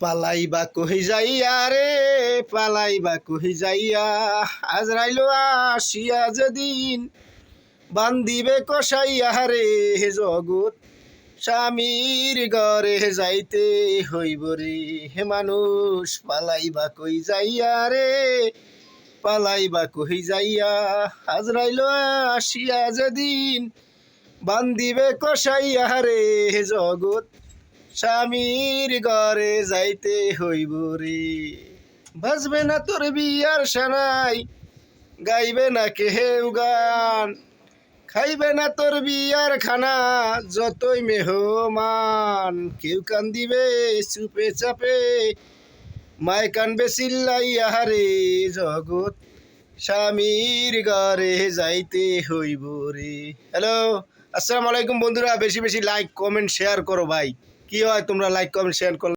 পালাইবা কহি যাইয়া রে পালাইবা কহি যাইয়া আজরাইল আসিয়া যেদিন বান্দিবে কষাইয়া রে জগৎ স্বামীর ঘরে যাইতে হইব রে হে মানুষ পালাইবা কই যাইয়া রে পালাইবা কহি যাইয়া আজরাইল আসিয়া যেদিন বান্দিবে কষাইয়া রে জগৎ স্বামীর ঘরে যাইতে হইব রে বাজবে না তোর বিয়ার সানাই গাইবে না কেহেউ গান খাইবে না তোর বিয়ার খানা যতই মেহমান কেউ কান্দিবে চুপে চাপে মায় কানবে চিল্লাইয়া রে জগৎ স্বামীর ঘরে যাইতে হইব রে। হ্যালো, আসসালামু আলাইকুম বন্ধুরা, বেশি বেশি লাইক কমেন্ট শেয়ার করো ভাই। কি হয় তোমরা লাইক কমেন্ট শেয়ার করলে?